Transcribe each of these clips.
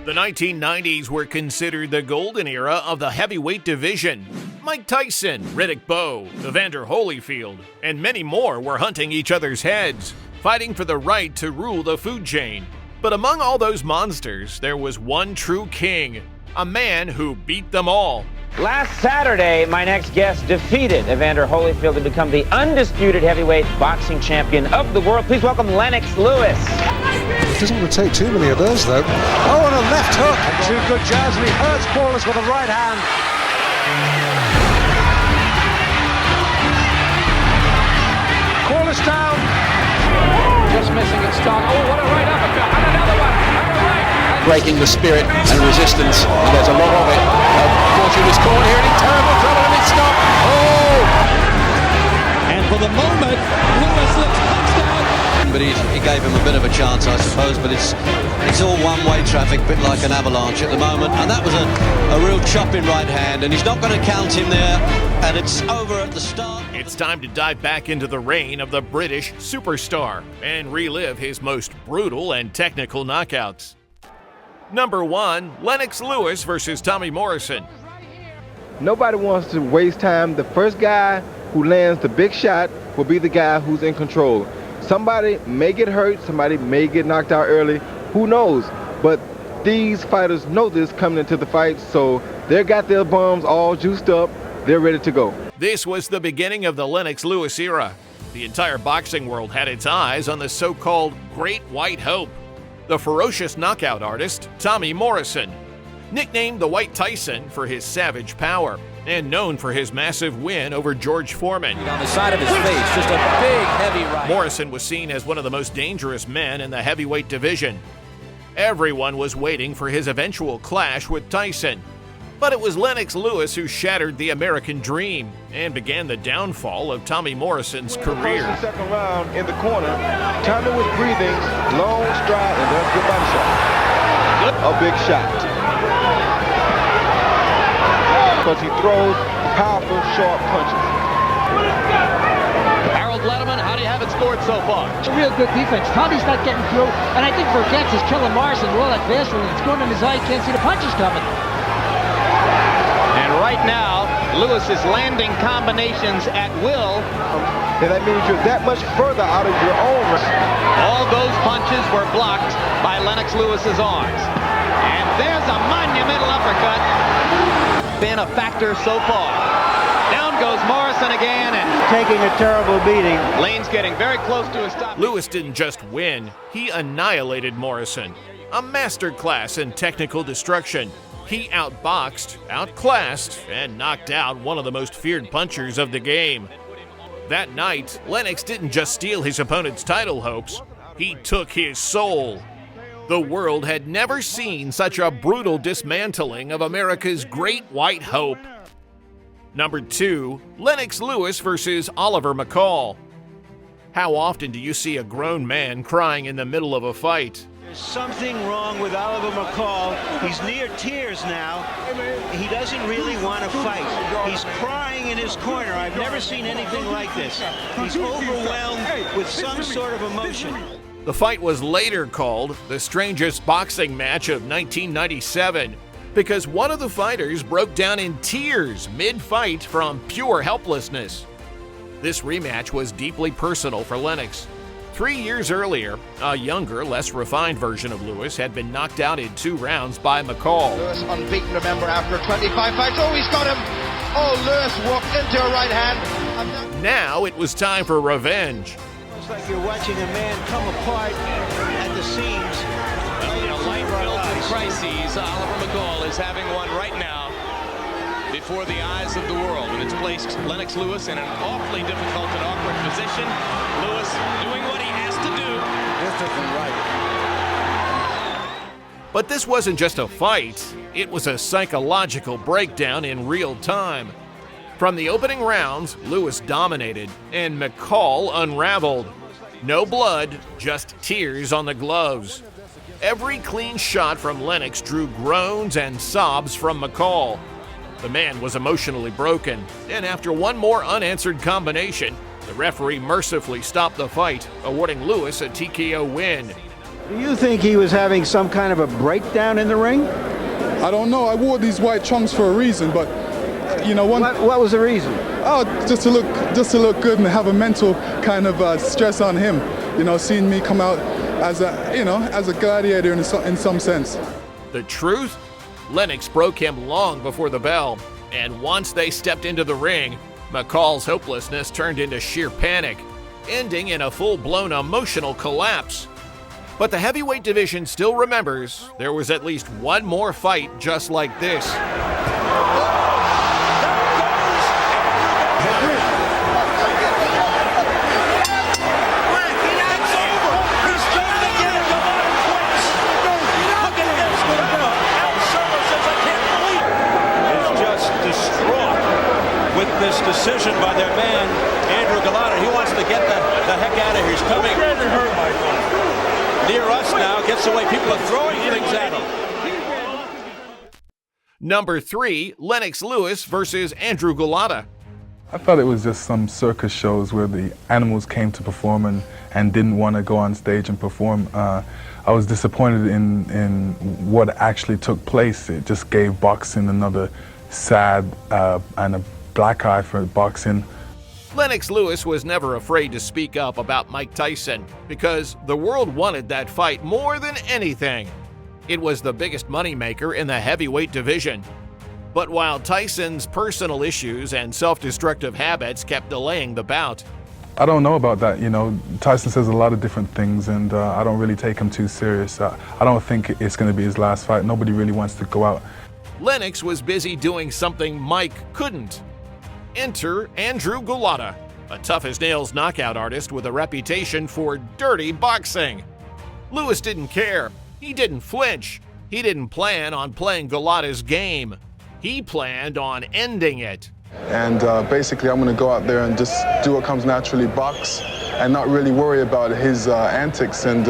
The 1990s were considered the golden era of the heavyweight division. Mike Tyson, Riddick Bowe, Evander Holyfield, and many more were hunting each other's heads, fighting for the right to rule the food chain. But among all those monsters, there was one true king, a man who beat them all. Last Saturday, my next guest defeated Evander Holyfield to become the undisputed heavyweight boxing champion of the world. Please welcome Lennox Lewis. Doesn't want to take too many of those, though. Oh, and a left hook. And two good jabs, and he hurts Paulus with a right hand. Paulus down. Just missing its start. Oh, what a right uppercut. And another one. And a right. Breaking the spirit and resistance. There's a lot of it. Fortune is caught here in terrible trouble, and it's stopped. Oh! And for the moment, Lewis looks punched out. But he gave him a bit of a chance, I suppose. But it's all one-way traffic, a bit like an avalanche at the moment. And that was a real chopping right hand, and he's not going to count him there. And it's over at the start. It's time to dive back into the reign of the British superstar and relive his most brutal and technical knockouts. Number 1, Lennox Lewis versus Tommy Morrison. Nobody wants to waste time. The first guy who lands the big shot will be the guy who's in control. Somebody may get hurt, somebody may get knocked out early, who knows? But these fighters know this coming into the fight, so they got their bums all juiced up, they're ready to go. This was the beginning of the Lennox Lewis era. The entire boxing world had its eyes on the so-called Great White Hope, the ferocious knockout artist Tommy Morrison. Nicknamed the White Tyson for his savage power, and known for his massive win over George Foreman. On the side of his face, just a big, heavy right. Morrison was seen as one of the most dangerous men in the heavyweight division. Everyone was waiting for his eventual clash with Tyson. But it was Lennox Lewis who shattered the American dream and began the downfall of Tommy Morrison's career. First and second round in the corner, Tommy was breathing, long stride, and there's a good body shot. A big shot. Because he throws powerful, sharp punches. Harold Letterman, how do you have it scored so far? It's a real good defense. Tommy's not getting through, and I think Vergetz is killing Morrison with all that Vaseline. It's going in his eye, can't see the punches coming. And right now, Lewis is landing combinations at will. And that means you're that much further out of your own range. All those punches were blocked by Lennox Lewis's arms. And there's a monumental uppercut. Been a factor so far. Down goes Morrison again, and Taking a terrible beating. Lane's getting very close to his stop. Lewis didn't just win, he annihilated Morrison. A masterclass in technical destruction. He outboxed, outclassed, and knocked out one of the most feared punchers of the game. That night, Lennox didn't just steal his opponent's title hopes, he took his soul. The world had never seen such a brutal dismantling of America's Great White Hope. Number 2, Lennox Lewis versus Oliver McCall. How often do you see a grown man crying in the middle of a fight? There's something wrong with Oliver McCall. He's near tears now. He doesn't really want to fight. He's crying in his corner. I've never seen anything like this. He's overwhelmed with some sort of emotion. The fight was later called the strangest boxing match of 1997 because one of the fighters broke down in tears mid-fight from pure helplessness. This rematch was deeply personal for Lennox. 3 years earlier, a younger, less refined version of Lewis had been knocked out in 2 rounds by McCall. Lewis unbeaten, remember, after 25 fights. Oh, he's got him! Oh, Lewis walked into a right hand. Now it was time for revenge. It's like you're watching a man come apart at the seams. In a light-filled crises, Oliver McCall is having one right now before the eyes of the world. And it's placed Lennox Lewis in an awfully difficult and awkward position. Lewis doing what he has to do. This isn't right. But this wasn't just a fight, it was a psychological breakdown in real time. From the opening rounds, Lewis dominated, and McCall unraveled. No blood, just tears on the gloves. Every clean shot from Lennox drew groans and sobs from McCall. The man was emotionally broken, and after one more unanswered combination, the referee mercifully stopped the fight, awarding Lewis a TKO win. Do you think he was having some kind of a breakdown in the ring? I don't know. I wore these white trunks for a reason, but you know, what was the reason? Oh, just to look good and have a mental kind of stress on him. You know, seeing me come out as a gladiator in some sense. The truth? Lennox broke him long before the bell, and once they stepped into the ring, McCall's hopelessness turned into sheer panic, ending in a full-blown emotional collapse. But the heavyweight division still remembers there was at least one more fight just like this. This decision by their man, Andrew Golota. He wants to get the heck out of here. He's coming near us now, gets away. People are throwing things at him. Number 3, Lennox Lewis versus Andrew Golota. I thought it was just some circus shows where the animals came to perform and didn't want to go on stage and perform. I was disappointed in what actually took place. It just gave boxing another sad and a black eye for boxing. Lennox Lewis was never afraid to speak up about Mike Tyson because the world wanted that fight more than anything. It was the biggest moneymaker in the heavyweight division. But while Tyson's personal issues and self-destructive habits kept delaying the bout, I don't know about that. You know, Tyson says a lot of different things, and I don't really take him too serious. I don't think it's going to be his last fight. Nobody really wants to go out. Lennox was busy doing something Mike couldn't. Enter Andrew Golota, a tough-as-nails knockout artist with a reputation for dirty boxing. Lewis didn't care. He didn't flinch. He didn't plan on playing Golota's game. He planned on ending it. And basically, I'm going to go out there and just do what comes naturally, box, and not really worry about his antics, and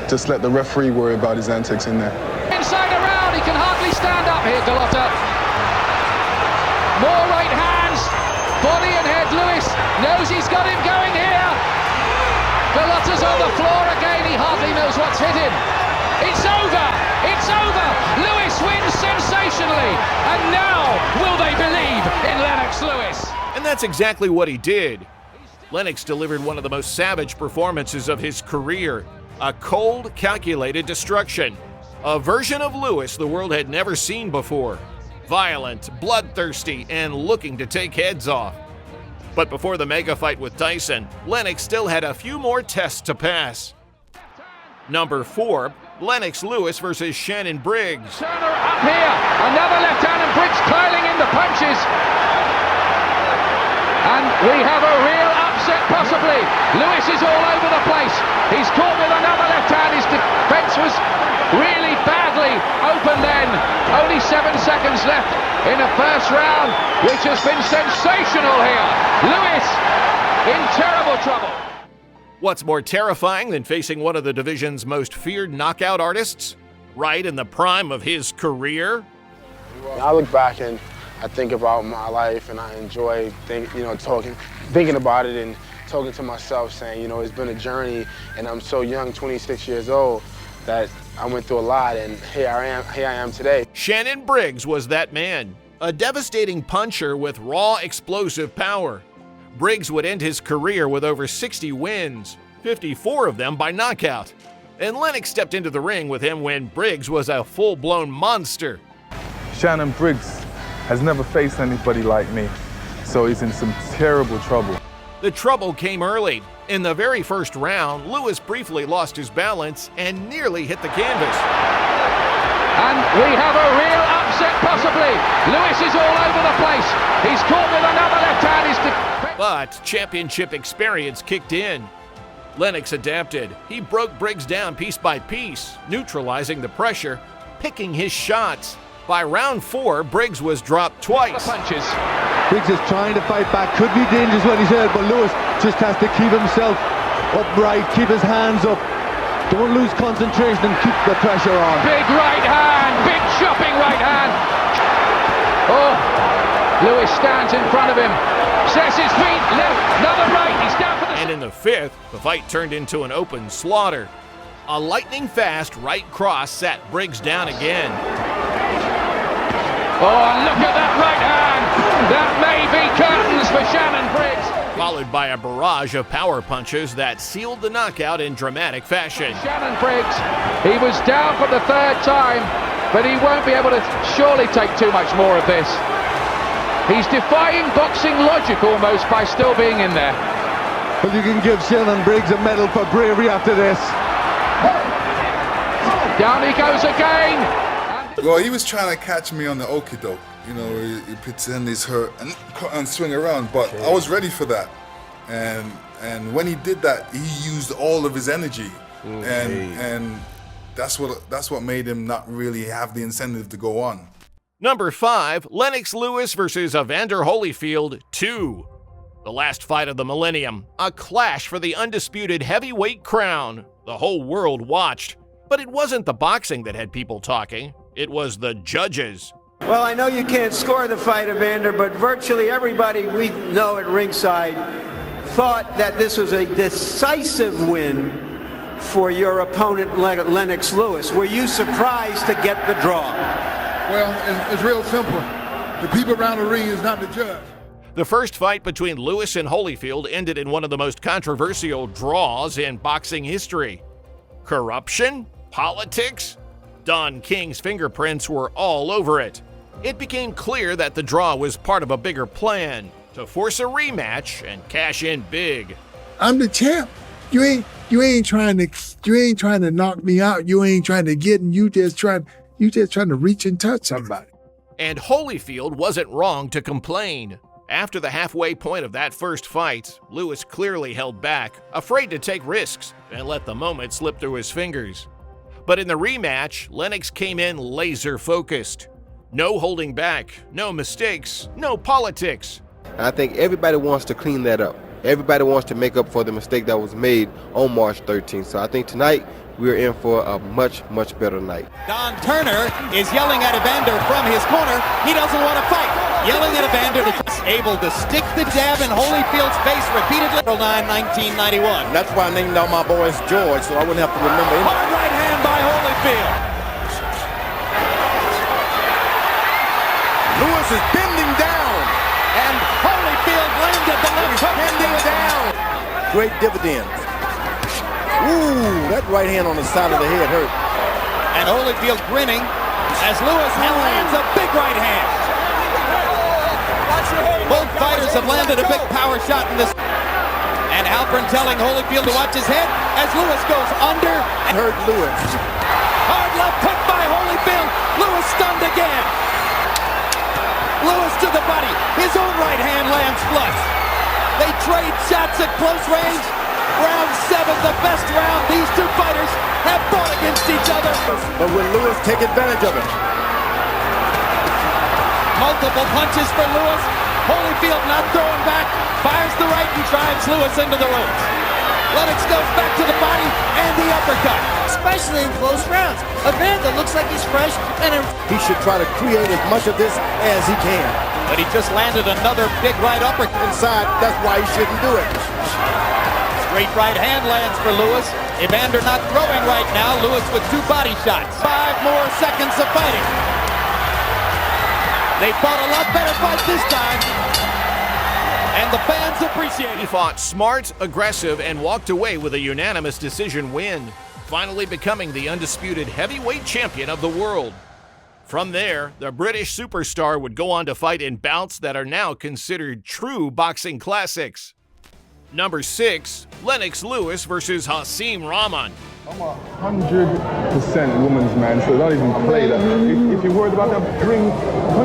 just let the referee worry about his antics in there. Inside around, he can hardly stand up here, Golota. More right hands, body and head. Lewis knows he's got him going here. Golota's on the floor again. He hardly knows what's hit him. It's over. It's over. Lewis wins sensationally. And now, will they believe in Lennox Lewis? And that's exactly what he did. Lennox delivered one of the most savage performances of his career. A cold, calculated destruction. A version of Lewis the world had never seen before. Violent, bloodthirsty, and looking to take heads off. But before the mega fight with Tyson, Lennox still had a few more tests to pass. Number 4, Lennox Lewis versus Shannon Briggs. Turner up here, another left hand, and Briggs piling in the punches. And we have a real upset possibly. Lewis is all over the place. He's caught with another left hand. His defense was really badly open then. Only 7 seconds left in the first round, which has been sensational here. Lewis in terrible trouble. What's more terrifying than facing one of the division's most feared knockout artists? Right in the prime of his career? I look back and I think about my life, and I enjoy thinking about it and talking to myself, saying, it's been a journey, and I'm so young, 26 years old, that I went through a lot, and here I am today. Shannon Briggs was that man, a devastating puncher with raw, explosive power. Briggs would end his career with over 60 wins, 54 of them by knockout. And Lennox stepped into the ring with him when Briggs was a full-blown monster. Shannon Briggs has never faced anybody like me, so he's in some terrible trouble. The trouble came early. In the very first round, Lewis briefly lost his balance and nearly hit the canvas. And we have a real upset possibly. Lewis is all over the place. He's caught with another left hand. But championship experience kicked in. Lennox adapted. He broke Briggs down piece by piece, neutralizing the pressure, picking his shots. By round 4, Briggs was dropped twice. Punches. Briggs is trying to fight back. Could be dangerous when he's hurt, but Lewis just has to keep himself upright, keep his hands up. Don't lose concentration and keep the pressure on. Big right hand, big chopping right hand. Oh, Lewis stands in front of him, sets his feet, left, another right, he's down for the... And in the 5th, the fight turned into an open slaughter. A lightning-fast right cross sat Briggs down again. Oh, and look at that right hand! That may be curtains for Shannon Briggs. Followed by a barrage of power punches that sealed the knockout in dramatic fashion. Shannon Briggs, he was down for the third time, but he won't be able to surely take too much more of this. He's defying boxing logic almost by still being in there. But you can give Shannon Briggs a medal for bravery after this. Down he goes again. Well, he was trying to catch me on the okie-doke. You know, he pretend he's hurt and swing around, but I was ready for that. And when he did that, he used all of his energy, and that's what made him not really have the incentive to go on. Number 5, Lennox Lewis versus Evander Holyfield 2. The last fight of the millennium, a clash for the undisputed heavyweight crown. The whole world watched, but it wasn't the boxing that had people talking. It was the judges. Well, I know you can't score the fight, Evander, but virtually everybody we know at ringside thought that this was a decisive win for your opponent, Lennox Lewis. Were you surprised to get the draw? Well, it's real simple. The people around the ring is not the judge. The first fight between Lewis and Holyfield ended in one of the most controversial draws in boxing history. Corruption? Politics? Don King's fingerprints were all over it. It became clear that the draw was part of a bigger plan to force a rematch and cash in big. I'm the champ. You ain't trying to knock me out. You ain't trying to get, and you just trying to reach and touch somebody. And Holyfield wasn't wrong to complain. After the halfway point of that first fight, Lewis clearly held back, afraid to take risks and let the moment slip through his fingers. But in the rematch, Lennox came in laser-focused. No holding back, no mistakes, no politics. I think everybody wants to clean that up. Everybody wants to make up for the mistake that was made on March 13th. So I think tonight we're in for a much, much better night. Don Turner is yelling at Evander from his corner. He doesn't want to fight. Yelling at Evander to able to stick the jab in Holyfield's face repeatedly. 1991. That's why I named all my boys George, so I wouldn't have to remember him. Hard right hand by Holyfield. Lewis is bending down, and Holyfield landed the left hook. Bending down. Great dividends. Ooh, that right hand on the side of the head hurt. And Holyfield grinning as Lewis lands a big right hand. Both fighters have landed a big power shot in this. And Halpern telling Holyfield to watch his head as Lewis goes under. And hurt Lewis. Hard left hook by Holyfield. Lewis stunned again. Lewis to the body. His own right hand lands flush. They trade shots at close range. Round 7, the best round these two fighters have fought against each other. But will Lewis take advantage of it? Multiple punches for Lewis. Holyfield not throwing back. Fires the right and drives Lewis into the ropes. Lennox goes back to the body and the uppercut. Especially in close rounds. Evander looks like he's fresh. He should try to create as much of this as he can. But he just landed another big right uppercut. Inside, that's why he shouldn't do it. Straight right hand lands for Lewis. Evander not throwing right now. Lewis with 2 body shots. 5 more seconds of fighting. They fought a lot better fight this time. And the fans appreciate it. He fought smart, aggressive, and walked away with a unanimous decision win, finally becoming the undisputed heavyweight champion of the world. From there, the British superstar would go on to fight in bouts that are now considered true boxing classics. Number 6, Lennox Lewis versus Hasim Rahman. I'm 100% woman's man, so don't even play that. If you're worried about that, bring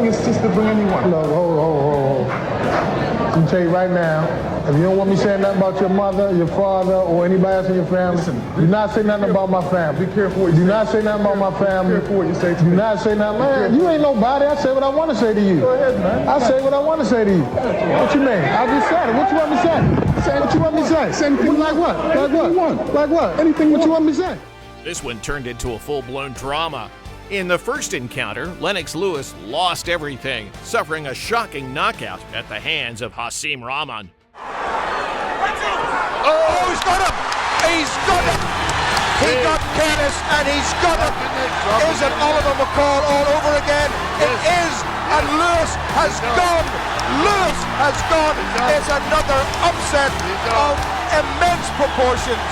your sister, bring anyone. No, hold. I'm gonna tell you right now, if you don't want me saying nothing about your mother, your father, or anybody else in your family, do not say nothing about my family. Be careful what you say. Do not say nothing about my family. Be careful what you say to me. Do not say nothing, man. You ain't nobody. I say what I want to say to you. Go ahead, man. I say what I want to say to you. What you mean? I just said it. What you want me to say? What you want me to say? Say anything like what? Like what? You want. Like what? Anything what you want me to say? This one turned into a full-blown drama. In the first encounter, Lennox Lewis lost everything, suffering a shocking knockout at the hands of Hasim Rahman. Oh, he's got him! He's got him! He got careless and he's got it. Is it Oliver McCall all over again? It is, and Lewis has gone. Lewis has gone. It's another upset of immense proportions.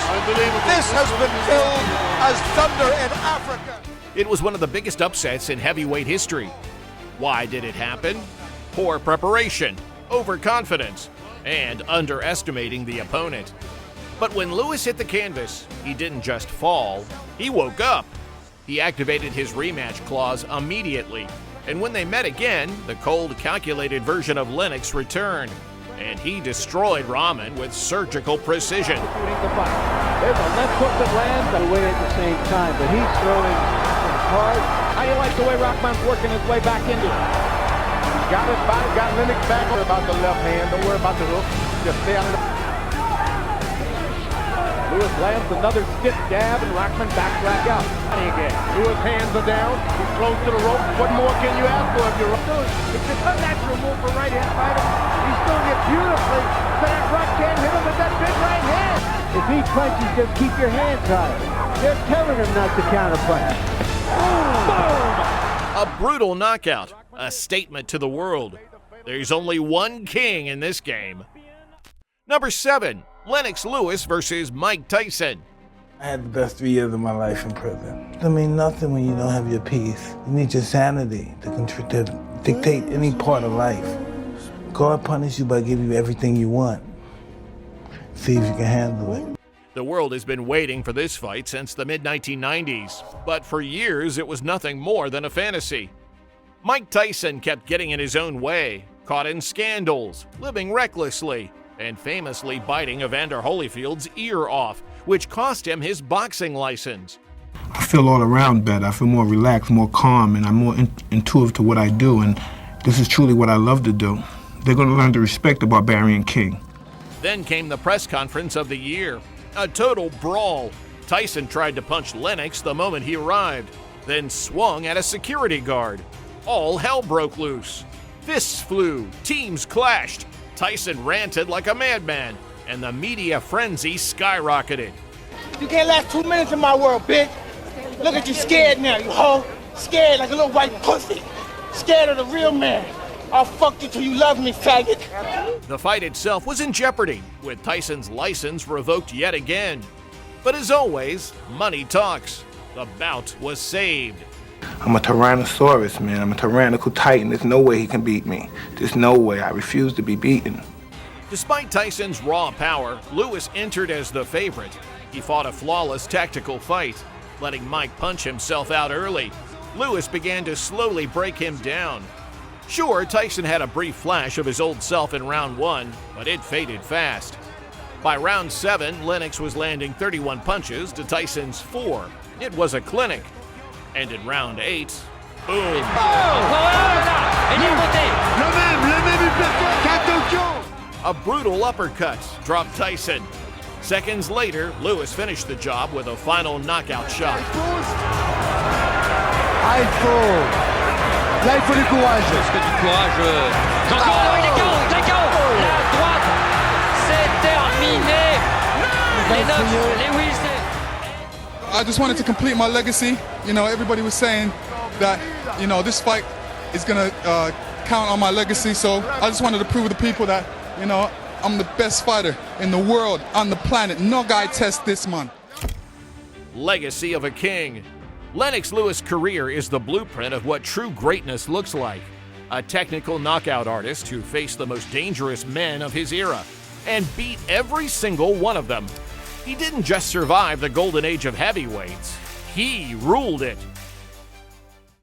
This has been billed as thunder in Africa. It was one of the biggest upsets in heavyweight history. Why did it happen? Poor preparation, overconfidence, and underestimating the opponent. But when Lewis hit the canvas, he didn't just fall, he woke up. He activated his rematch clause immediately, and when they met again, the cold, calculated version of Lennox returned, and he destroyed Rahman with surgical precision. There's a left hook that lands and away at the same time, but he's throwing hard. How do you like the way Rahman's working his way back into it? Got it back, got Lennox back about the left hand. Don't worry about the hook. Just stay out of the... Lewis lands another stiff jab, and Rahman backs back out. Again. Lewis' hands are down. He's close to the rope. What more can you ask for if you're... It's an unnatural move for right-hand fighter. He's doing it beautifully, so that right can't hit him with that big right hand. If he punches, just keep your hands high. They're telling him not to counterpunch. Boom! A brutal knockout, a statement to the world. There's only one king in this game. Number 7, Lennox Lewis versus Mike Tyson. I had the best 3 years of my life in prison. It doesn't mean nothing when you don't have your peace. You need your sanity to dictate any part of life. God punishes you by giving you everything you want. See if you can handle it. The world has been waiting for this fight since the mid-1990s, but for years it was nothing more than a fantasy. Mike Tyson kept getting in his own way, caught in scandals, living recklessly, and famously biting Evander Holyfield's ear off, which cost him his boxing license. I feel all around better. I feel more relaxed, more calm, and I'm more intuitive to what I do, and this is truly what I love to do. They're going to learn to respect the Barbarian King. Then came the press conference of the year. A total brawl. Tyson tried to punch Lennox the moment he arrived, then swung at a security guard. All hell broke loose. Fists flew, teams clashed. Tyson ranted like a madman, and the media frenzy skyrocketed. You can't last 2 minutes in my world, bitch. Look at you scared now, you hoe. Scared like a little white pussy. Scared of the real man. I'll fuck you till you love me, faggot. The fight itself was in jeopardy, with Tyson's license revoked yet again. But as always, money talks. The bout was saved. I'm a Tyrannosaurus, man. I'm a tyrannical titan. There's no way he can beat me. There's no way. I refuse to be beaten. Despite Tyson's raw power, Lewis entered as the favorite. He fought a flawless tactical fight, letting Mike punch himself out early. Lewis began to slowly break him down. Sure, Tyson had a brief flash of his old self in round 1, but it faded fast. By round 7, Lennox was landing 31 punches to Tyson's 4. It was a clinic. And in round 8, boom! A brutal uppercut dropped Tyson. Seconds later, Lewis finished the job with a final knockout shot. Là, il faut du courage. Est-ce que du courage Encore, il est KO, il est KO. La droite, c'est terminé. Lennox Lewis. I just wanted to complete my legacy. You know, everybody was saying that, you know, this fight is going to count on my legacy. So I just wanted to prove to the people that, you know, I'm the best fighter in the world, on the planet. No guy tests this, man. Legacy of a king. Lennox Lewis' career is the blueprint of what true greatness looks like. A technical knockout artist who faced the most dangerous men of his era and beat every single one of them. He didn't just survive the golden age of heavyweights, he ruled it.